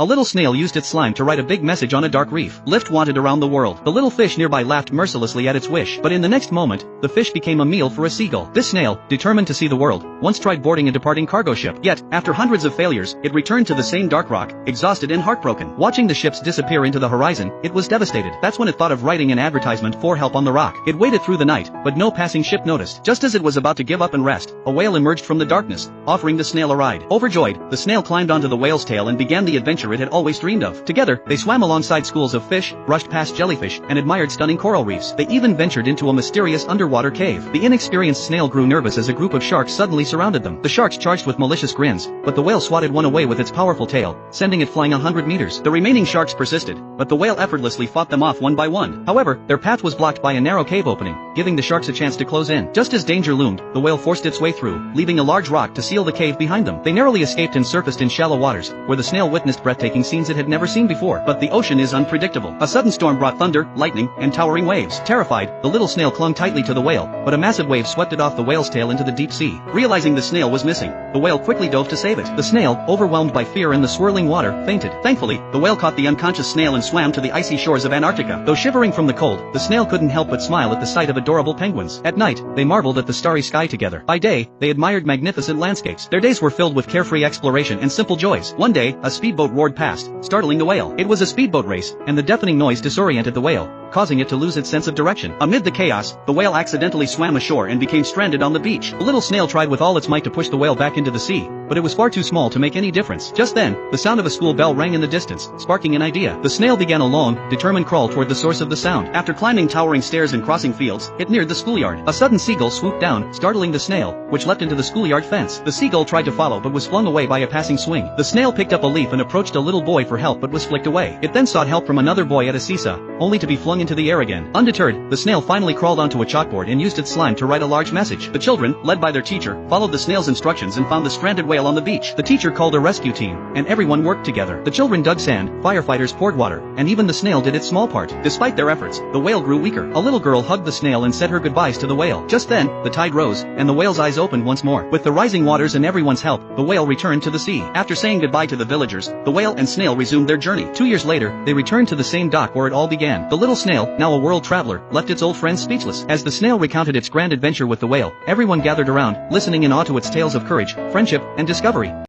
A little snail used its slime to write a big message on a dark reef. Lift wanted around the world. The little fish nearby laughed mercilessly at its wish, but in the next moment, the fish became a meal for a seagull. This snail, determined to see the world, once tried boarding a departing cargo ship. Yet, after hundreds of failures, it returned to the same dark rock, exhausted and heartbroken. Watching the ships disappear into the horizon, it was devastated. That's when it thought of writing an advertisement for help on the rock. It waited through the night, but no passing ship noticed. Just as it was about to give up and rest, a whale emerged from the darkness, offering the snail a ride. Overjoyed, the snail climbed onto the whale's tail and began the adventure it had always dreamed of. Together, they swam alongside schools of fish, brushed past jellyfish, and admired stunning coral reefs. They even ventured into a mysterious underwater cave. The inexperienced snail grew nervous as a group of sharks suddenly surrounded them. The sharks charged with malicious grins, but the whale swatted one away with its powerful tail, sending it flying 100 meters. The remaining sharks persisted, but the whale effortlessly fought them off one by one. However, their path was blocked by a narrow cave opening, giving the sharks a chance to close in. Just as danger loomed, the whale forced its way through, leaving a large rock to seal the cave behind them. They narrowly escaped and surfaced in shallow waters, where the snail witnessed breathtaking scenes it had never seen before. But the ocean is unpredictable. A sudden storm brought thunder, lightning, and towering waves. Terrified, the little snail clung tightly to the whale, but a massive wave swept it off the whale's tail into the deep sea. Realizing the snail was missing, the whale quickly dove to save it. The snail, overwhelmed by fear and the swirling water, fainted. Thankfully, the whale caught the unconscious snail and swam to the icy shores of Antarctica. Though shivering from the cold, the snail couldn't help but smile at the sight of adorable penguins. At night, they marveled at the starry sky together. By day, they admired magnificent landscapes. Their days were filled with carefree exploration and simple joys. One day, a speedboat roared past, startling the whale. It was a speedboat race, and the deafening noise disoriented the whale, causing it to lose its sense of direction. Amid the chaos, the whale accidentally swam ashore and became stranded on the beach. The little snail tried with all its might to push the whale back into the sea, but it was far too small to make any difference. Just then, the sound of a school bell rang in the distance, sparking an idea. The snail began a long, determined crawl toward the source of the sound. After climbing towering stairs and crossing fields, it neared the schoolyard. A sudden seagull swooped down, startling the snail, which leapt into the schoolyard fence. The seagull tried to follow but was flung away by a passing swing. The snail picked up a leaf and approached a little boy for help but was flicked away. It then sought help from another boy at a seesaw, only to be flung into the air again. Undeterred, the snail finally crawled onto a chalkboard and used its slime to write a large message. The children, led by their teacher, followed the snail's instructions and found the stranded whale on the beach. The teacher called a rescue team, and everyone worked together. The children dug sand, firefighters poured water, and even the snail did its small part. Despite their efforts, the whale grew weaker. A little girl hugged the snail and said her goodbyes to the whale. Just then, the tide rose, and the whale's eyes opened once more. With the rising waters and everyone's help, the whale returned to the sea. After saying goodbye to the villagers, the whale and snail resumed their journey. 2 years later, they returned to the same dock where it all began. The little snail, now a world traveler, left its old friends speechless. As the snail recounted its grand adventure with the whale, everyone gathered around, listening in awe to its tales of courage, friendship, and discovery.